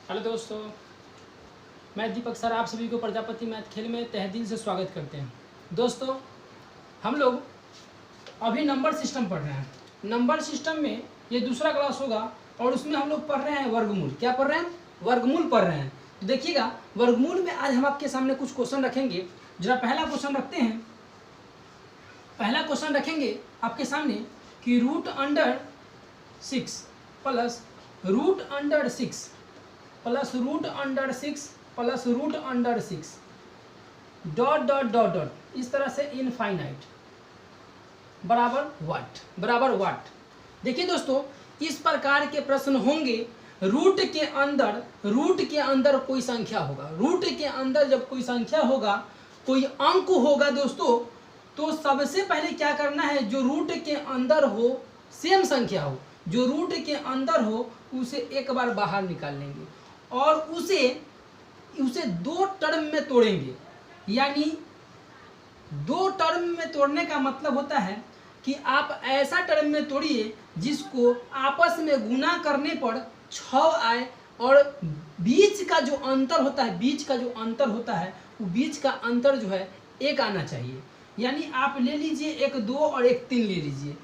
Hello दोस्तों, मैं दीपक sir आप सभी को प्रजापति मैथ खेल में तहे दिल से स्वागत करते हैं। दोस्तों, हम लोग अभी नंबर सिस्टम पढ़ रहे हैं। नंबर सिस्टम में ये दूसरा क्लास होगा और उसमें हम लोग पढ़ रहे हैं वर्गमूल। क्या पढ़ रहे हैं? वर्गमूल पढ़ रहे हैं। तो देखिएगा, वर्गमूल में आज हम आपके सामने कुछ क्वेश्चन रखेंगे। जरा पहला क्वेश्चन रखते हैं। पहला क्वेश्चन रखेंगे आपके सामने कि root under 6 plus root under 6 plus root under 6 plus root under 6 dot dot dot dot इस तरह से इनफाइनाइट बराबर वाट। देखिए दोस्तों, इस प्रकार के प्रश्न होंगे। रूट के अंदर कोई संख्या होगा। रूट के अंदर जब कोई संख्या होगा, कोई अंक होगा दोस्तों, तो सबसे पहले क्या करना है, जो रूट के अंदर हो, सेम संख्या हो, जो रूट के अंदर हो उसे एक बार बाहर निकाल लेंगे और उसे दो टर्म में तोड़ेंगे। यानी दो टर्म में तोड़ने का मतलब होता है कि आप ऐसा टर्म में तोड़िए जिसको आपस में गुना करने पर 6 आए और बीच का जो अंतर होता है, वो बीच का अंतर जो है 1 आना चाहिए। यानी आप ले लीजिए 1 2 और 1 3 ले लीजिए।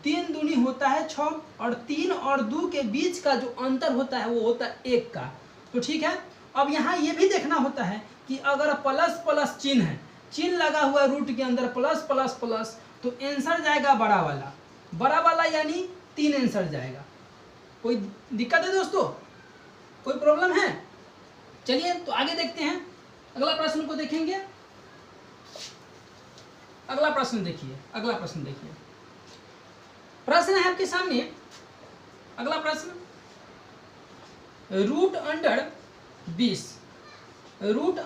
3 दूनी होता है 6 और 3 और 2 के बीच का जो अंतर होता है वो होता है 1 का। तो ठीक है। अब यहाँ ये भी देखना होता है कि अगर प्लस प्लस चिन्ह लगा हुआ है रूट के अंदर, प्लस प्लस प्लस, तो आंसर जाएगा बड़ा वाला यानी 3 आंसर जाएगा। कोई दिक्कत है दोस्तों? कोई प्रॉब्लम है? चलिए तो आगे देखते हैं। अगला प्रश्न को देखेंगे। अगला प्रश्न देखिए। प्रश्न है आपके सामने। अगला प्रश्न, रूट अंडर 20 रूट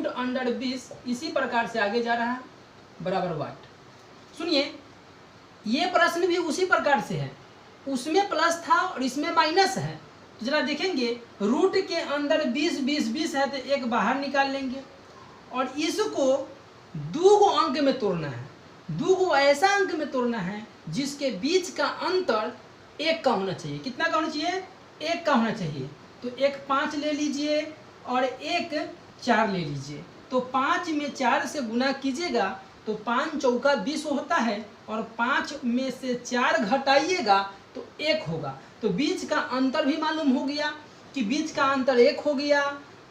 अंडर 20 इसी प्रकार से आगे जा रहा है, बराबर वाट। सुनिए, ये प्रश्न भी उसी प्रकार से है। उसमें प्लस था और इसमें माइनस है। तो जरा देखेंगे, रूट के अंदर 20 है तो 1 बाहर निकाल लेंगे और इसको 2 अंक में तोड़ना है। 2 ऐसा अंक में तोड़ना है जिसके बीच का अंतर 1 का होना चाहिए। कितना का होना चाहिए? 1 का होना चाहिए। तो 1 5 ले लीजिए और 1 4 ले लीजिए। तो 5 में 4 से गुना कीजिएगा तो 5 चौका 20 होता है और 5 में से 4 घटाइएगा तो 1 होगा। तो बीच का अंतर भी मालूम हो गया कि बीच का अंतर 1 हो गया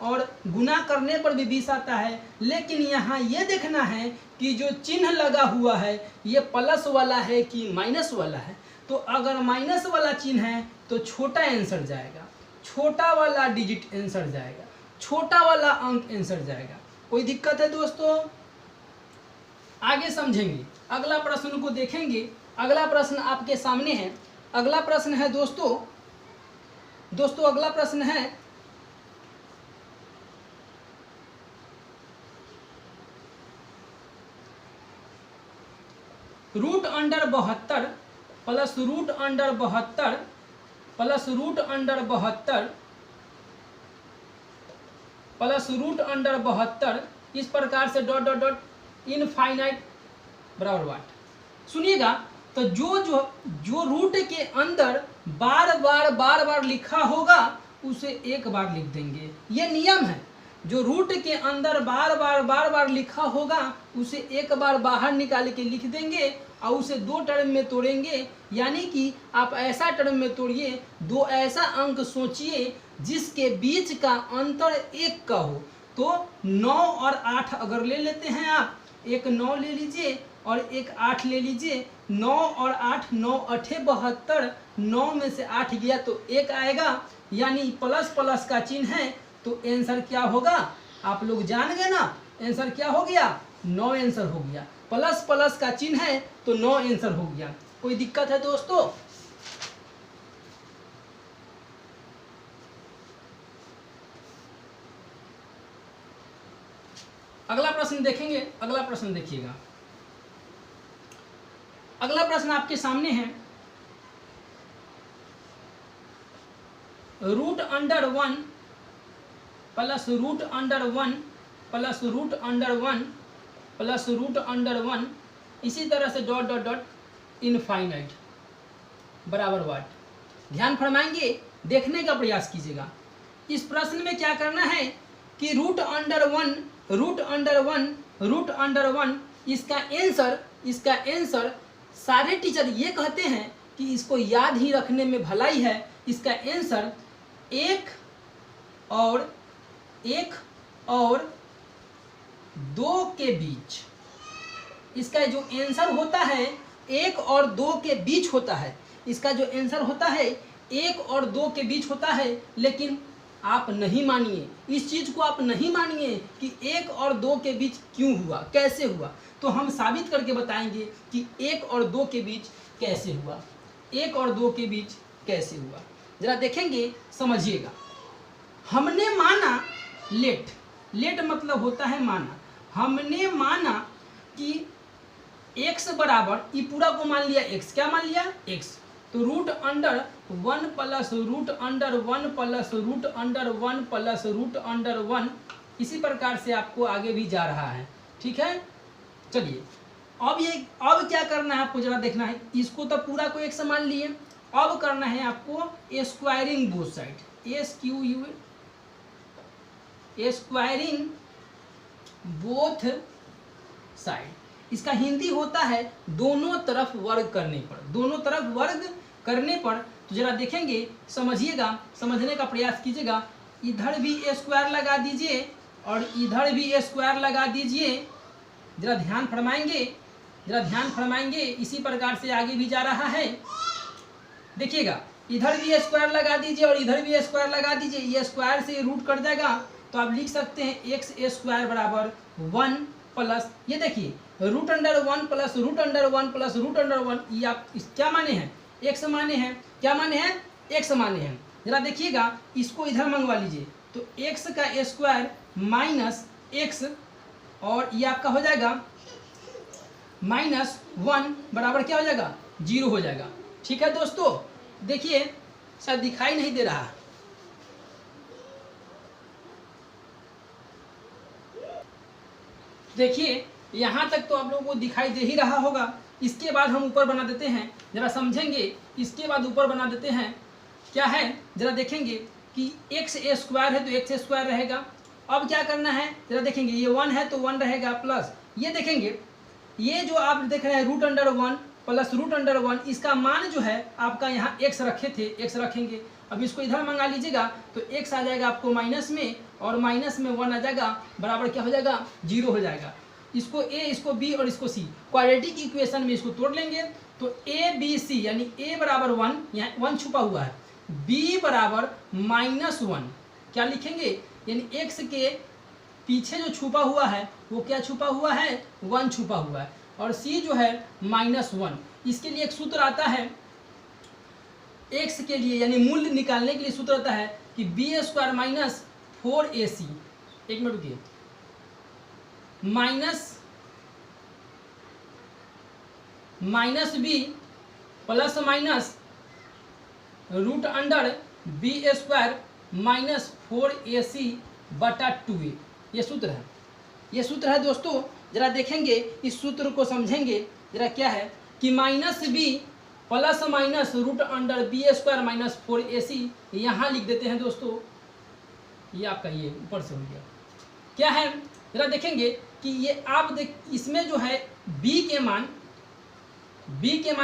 और गुना करने पर भी 20 आता है। लेकिन यहाँ ये देखना है कि जो चिन्ह लगा हुआ है ये प्लस वाला है कि माइनस वाला है। तो अगर माइनस वाला चिन्ह है तो छोटा आंसर जाएगा, छोटा वाला डिजिट आंसर जाएगा, छोटा वाला अंक आंसर जाएगा। कोई दिक्कत है दोस्तों? आगे समझेंगे। अगला प्रश्न को देखेंगे। अगला प्रश्न आपके सामने है। अगला प्रश्न है दोस्तों अगला प्रश्न है root under 72 plus root under 72 plus root under 72 plus root under 72 इस प्रकार से डॉट डॉट डॉट इनफाइनाइट बराबर वाट। सुनिएगा, तो जो रूट के अंदर बार बार लिखा होगा उसे 1 बार लिख देंगे। ये नियम है। जो रूट के अंदर बार बार लिखा होगा उसे 1 बार बाहर निकाल के लिख देंगे और उसे 2 टर्म में तोड़ेंगे। यानी कि आप ऐसा टर्म में तोड़िए, 2 ऐसा अंक सोचिए जिसके बीच का अंतर 1 का हो। तो 9 और 8 अगर ले लेते हैं आप, एक 9 ले लीजिए और एक 8 ले लीजिए। 9 और 8, 9 8 72, 9 में से 8 गया तो 1 आएगा। यानी प्लस प्लस का चिन्ह है तो आंसर क्या होगा? आप लोग जान गए ना, आंसर क्या हो गया? 9 आंसर हो गया। प्लस प्लस का चिन्ह है तो 9 आंसर हो गया। कोई दिक्कत है दोस्तों? अगला प्रश्न देखेंगे। अगला प्रश्न देखिएगा। अगला प्रश्न आपके सामने है, root under 1 plus root under 1 plus root under 1 plus root under 1 इसी तरह से डॉट डॉट डॉट इनफाइनाइट बराबर वाट। ध्यान फरमाएंगे, देखने का प्रयास कीजिएगा। इस प्रश्न में क्या करना है कि रूट अंडर वन इसका आंसर सारे टीचर ये कहते हैं कि इसको याद ही रखने में भलाई है। इसका आंसर एक और दो के बीच, इसका जो आंसर होता है 1 और 2 के बीच होता है। इसका जो आंसर होता है 1 और 2 के बीच होता है। लेकिन आप नहीं मानिए, इस चीज़ को आप नहीं मानिए कि 1 और 2 के बीच क्यों हुआ, कैसे हुआ। तो हम साबित करके बताएंगे कि 1 और 2 के बीच कैसे हुआ, 1 और 2 के बीच कैसे हुआ। जरा देखेंगे, समझिएगा। हमने माना लेट मतलब होता है माना। हमने माना कि x बराबर, ये पूरा को मान लिया x, क्या मान लिया x, तो root under 1 plus root under 1 plus root under 1 plus root under 1, इसी प्रकार से आपको आगे भी जा रहा है। ठीक है, चलिए अब क्या करना है आपको, जरा देखना है। इसको तो पूरा को x मान लिए, अब करना है आपको squaring both side, squaring both side. इसका हिंदी होता है दोनों तरफ वर्ग करने पर, दोनों तरफ वर्ग करने पर। तो जरा देखेंगे, समझिएगा, समझने का प्रयास कीजिएगा। इधर भी स्क्वायर लगा दीजिए और इधर भी स्क्वायर लगा दीजिए। जरा ध्यान फरमाएंगे, इसी प्रकार से आगे भी जा रहा है। देखिएगा, इधर भी स्क्वायर लगा दीजिए और इधर भी स्क्वायर लगा दीजिए। ये स्क्वायर से रूट कट जाएगा, तो आप लिख सकते हैं एक्स स्क्वायर बराबर 1 प्लस, ये देखिए root under 1 plus root under 1 plus root under 1, ये आप क्या माने हैं, एक्स माने हैं। क्या माने हैं, एक्स माने हैं। जरा देखिएगा, इसको इधर मंगवा लीजिए, तो एक्स का स्क्वायर माइनस एक्स, और ये आपका हो जाएगा -1 बराबर क्या हो जाएगा, 0 हो जाएगा। ठीक है दोस्तों, देखिए शायद दिखाई नहीं दे रहा। देखिए यहाँ तक तो आप लोगों को दिखाई दे ही रहा होगा। इसके बाद हम ऊपर बना देते हैं, जरा समझेंगे। इसके बाद ऊपर बना देते हैं, क्या है जरा देखेंगे कि एक्स स्क्वायर है तो एक्स स्क्वायर रहेगा। अब क्या करना है, जरा देखेंगे, ये 1 है तो 1 रहेगा, प्लस ये देखेंगे, ये जो आप देख रहे हैं root under 1 plus root under 1, इसका मान जो है आपका यहाँ x रखे थे, x रखेंगे। अब इसको इधर मंगा लीजिएगा, तो x आ जाएगा आपको माइनस में, और माइनस में 1 आ जाएगा, बराबर क्या हो जाएगा, 0 हो जाएगा। इसको a, इसको b और इसको c, क्वाड्रेटिक इक्वेशन में इसको तोड़ लेंगे, तो a b c यानी a बराबर 1, यहाँ 1 छुपा हुआ है, b बराबर -1, क्या लिखेंगे, यानी x के पीछे जो छुपा हुआ है वो क्या छुपा हुआ है, 1 छुपा हुआ है, और c जो है -1। इसके लिए एक सूत्र आता है, x के लिए यानी मूल्य निकालने के लिए सूत्र आता है कि b स्क्वायर माइनस 4ac, एक मिनट रुकिए, minus b plus minus root under b square minus 4ac बटा 2a, ये सूत्र है, ये सूत्र है दोस्तों। जरा देखेंगे, इस सूत्र को समझेंगे। जरा क्या है कि -b plus minus root under b square minus 4ac, यहाँ लिख देते हैं दोस्तों। ये आपका ये ऊपर से हो गया, क्या है जरा देखेंगे कि ये आप इसमें जो है b के मान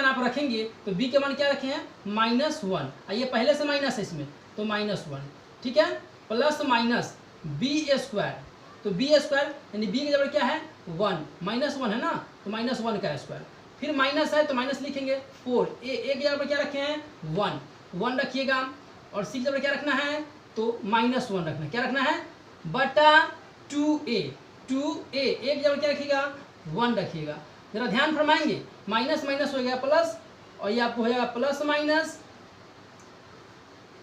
आप रखेंगे, तो b के मान क्या रखे हैं, -1, ये पहले से माइनस है इसमें, तो -1, ठीक है, प्लस माइनस b स्क्वायर, तो b स्क्वायर यानी b की जगह क्या है 1, -1 है ना, तो -1 का स्क्वायर, फिर माइनस है तो माइनस लिखेंगे 4, a की जगह पर क्या रखे हैं 1 रखिएगा, और c की जगह क्या रखना है, तो -1 रखना, क्या रखना है, बटा 2a, a की जगह क्या रखिएगा 1 रखिएगा। जरा ध्यान फरमाएंगे, माइनस माइनस हो गया प्लस, और ये आपको हो जाएगा प्लस माइनस,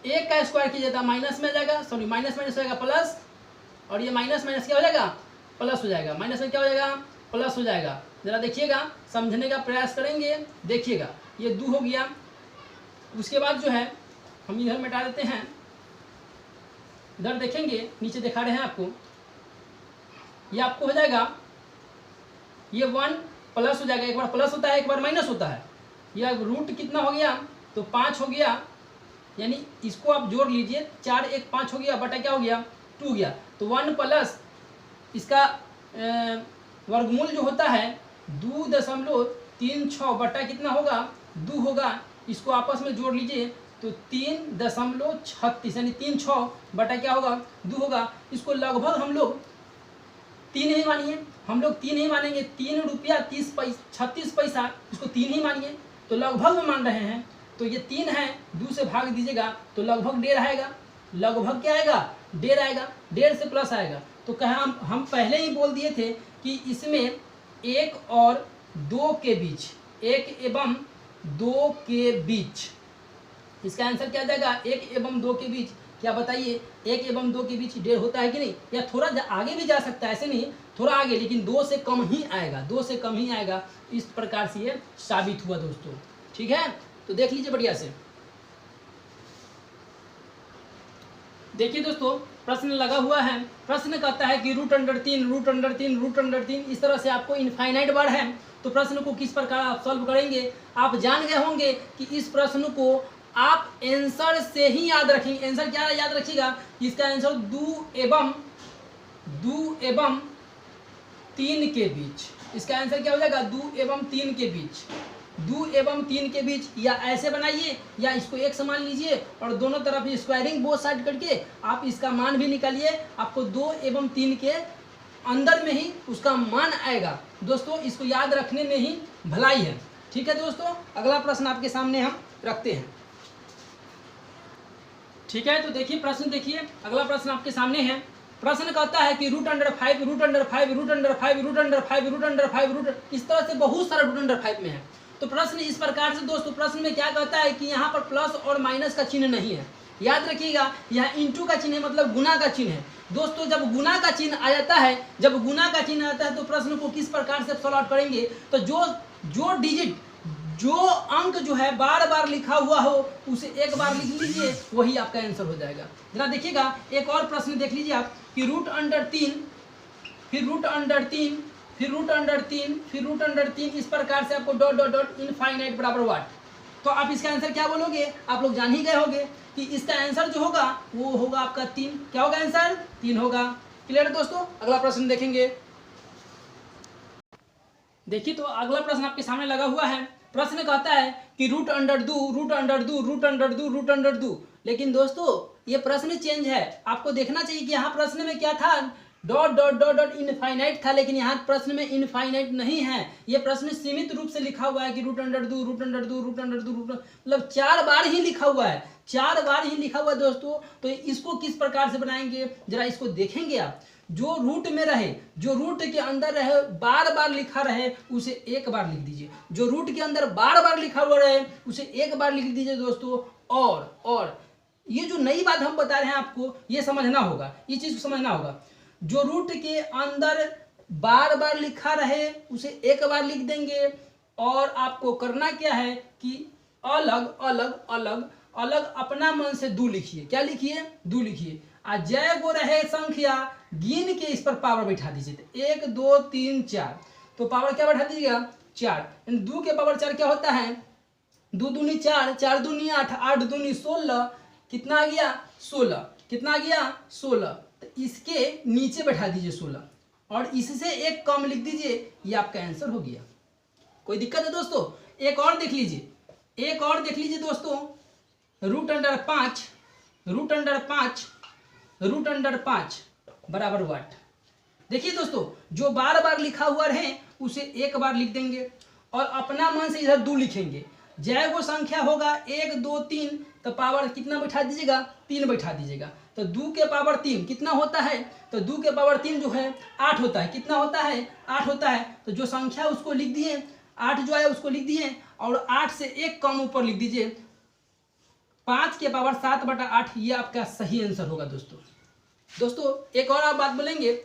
एक का स्क्वायर कीजिएगा माइनस में आ जाएगा, सॉरी माइनस माइनस हो जाएगा प्लस, और ये माइनस माइनस क्या हो जाएगा, प्लस हो जाएगा, माइनस में क्या हो जाएगा, प्लस हो जाएगा। जरा देखिएगा, समझने का प्रयास करेंगे, देखिएगा, ये 2 हो गया। उसके बाद जो है हम इधर मिटा देते हैं, इधर देखेंगे, नीचे दिखा रहे हैं आपको, ये आपको हो जाएगा, ये 1 प्लस हो जाएगा, एक बार प्लस होता है एक बार माइनस होता है, यह रूट कितना हो गया तो 5 हो गया, यानी इसको आप जोड़ लीजिए, 4 1 5 हो गया, बटा क्या हो गया 2 गया। तो 1 प्लस इसका वर्गमूल जो होता है 2.36 बटा कितना होगा 2 होगा। इसको आपस में जोड़ लीजिए तो 3.36 यानी 3 6 बटा क्या होगा 2 होगा। इसको लगभग हम लोग 3 ही मानिए, हम लोग 3 ही मानेंगे, 3 रुपया 36 पैसा, इसको 3 ही मानिए, तो लगभग में मान रहे हैं। तो ये 3 है, 2 से भाग दीजिएगा तो लगभग 1.5 आएगा। लगभग क्या आएगा 1.5 आएगा, 1.5 से प्लस आएगा। तो कहा हम पहले ही बोल दिए थे कि इसमें 1 और 2 के बीच, 1 एवं 2 के बीच, इसका आंसर क्या आ जाएगा 1 एवं 2 के बीच। क्या बताइए 1 एवं 2 के बीच 1.5 होता है कि नहीं, या थोड़ा आगे भी जा सकता है, ऐसे नहीं थोड़ा आगे, लेकिन 2 से कम ही आएगा, 2 से कम ही आएगा। इस प्रकार से ये साबित हुआ दोस्तों। ठीक है, तो देख लीजिए बढ़िया से। देखिए दोस्तों प्रश्न लगा हुआ है, प्रश्न कहता है कि √3 इस तरह से आपको इनफाइनाइट बार है। तो प्रश्न को किस प्रकार आप सॉल्व करेंगे, आप जान गए होंगे कि इस प्रश्न को आप आंसर से ही याद रखेंगे। आंसर क्या याद रखिएगा, इसका आंसर 2 एवं 3 के बीच, इसका आंसर क्या हो जाएगा 2 एवं 3 के बीच, 2 एवं 3 के बीच। या ऐसे बनाइए या इसको एक समान लीजिए और दोनों तरफ स्क्वायरिंग बोथ साइड करके आप इसका मान भी निकालिए, आपको 2 एवं 3 के अंदर में ही उसका मान आएगा। दोस्तों इसको याद रखने में ही भलाई है। ठीक है दोस्तों, अगला प्रश्न आपके सामने हम रखते हैं। ठीक है, तो देखिए प्रश्न, देखिए अगला प्रश्न आपके सामने है। प्रश्न कहता है कि √5 इस तरह से बहुत सारा √5 में है। तो प्रश्न इस प्रकार से दोस्तों, प्रश्न में क्या कहता है कि यहाँ पर प्लस और माइनस का चिन्ह नहीं है। याद रखिएगा यहाँ इंटू का चिन्ह है, मतलब गुना का चिन्ह है। दोस्तों जब गुना का चिन्ह आ जाता है, जब गुना का चिन्ह आता है तो प्रश्न को किस प्रकार से सॉल्व आउट करेंगे, तो जो डिजिट, जो अंक जो है बार बार लिखा हुआ हो उसे एक बार लिख लीजिए, वही आपका आंसर हो जाएगा। जरा देखिएगा एक और प्रश्न देख लीजिए आप कि √3 फिर √3 इस प्रकार से आपको डॉट डॉट डॉट इनफाइनाइट बराबर व्हाट। तो आप इसका आंसर क्या बोलोगे, आप लोग जान ही गए होंगे कि इसका आंसर जो होगा वो होगा आपका 3। क्या होगा आंसर 3 होगा। क्लियर है दोस्तों, अगला प्रश्न देखेंगे। देखिए तो अगला प्रश्न आपके सामने लगा हुआ है। प्रश्न कहता है कि √2, लेकिन दोस्तों ये प्रश्न चेंज है। आपको देखना चाहिए कि यहाँ प्रश्न में क्या था, dot dot dot dot infinite था, लेकिन यहाँ प्रश्न में इनफाइनाइट नहीं है। ये प्रश्न सीमित रूप से लिखा हुआ है कि √2 मतलब 4 बार ही लिखा हुआ है, 4 बार ही लिखा हुआ है दोस्तों। तो इसको किस प्रकार से बनाएंगे, जरा इसको देखेंगे आप। जो रूट में रहे, जो रूट के अंदर रहे, बार बार लिखा रहे, उसे एक बार लिख दीजिए। जो रूट के अंदर बार बार लिखा हुआ रहे उसे एक बार लिख दीजिए दोस्तों। और ये जो नई बात हम बता रहे हैं आपको, ये समझना होगा, ये चीज को समझना होगा। जो रूट के अंदर बार बार लिखा रहे उसे एक बार लिख देंगे। और आपको करना क्या है कि अलग अलग अलग अलग अपना मन से 2 लिखिए। क्या लिखिए 2 लिखिए। जय गो रहे संख्या गिन के इस पर पावर बैठा दीजिए। 1 2 3 4, तो पावर क्या बैठा दीजिएगा 4। 2 के पावर 4 क्या होता है 2 दूनी 4, 4 दूनी 8, 8 दूनी 16, कितना आ गया 16, कितना आ गया 16। तो इसके नीचे बैठा दीजिए 16 और इससे एक कम लिख दीजिए, ये आपका आंसर हो गया। कोई दिक्कत है दोस्तों। एक और देख लीजिए, एक और देख लीजिए दोस्तों, √5 बराबर व्हाट। देखिए दोस्तों जो बार बार लिखा हुआ है उसे एक बार लिख देंगे और अपना मन से इधर 2 लिखेंगे। जय वो संख्या होगा 1 2 3, तो पावर कितना बैठा दीजिएगा 3 बैठा दीजिएगा। तो 2 के पावर 3 कितना होता है, तो 2 के पावर 3 जो है 8 होता है। कितना होता है 8 होता है। तो जो संख्या उसको लिख दिए, 8 जो है उसको लिख दिए और 8 से एक कम ऊपर लिख दीजिए, 5 के पावर 7/8, ये आपका सही आंसर होगा दोस्तों। दोस्तों एक और आप बात बोलेंगे,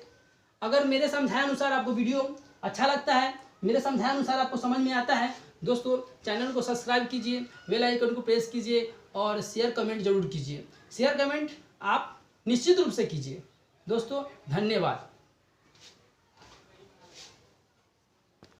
अगर मेरे समझाए अनुसार आपको वीडियो अच्छा लगता है, मेरे समझाए अनुसार आपको समझ में आता है, दोस्तों चैनल को सब्सक्राइब कीजिए, बेल आइकन को प्रेस कीजिए और शेयर कमेंट जरूर कीजिए। शेयर कमेंट आप निश्चित रूप से कीजिए। दोस्तों धन्यवाद।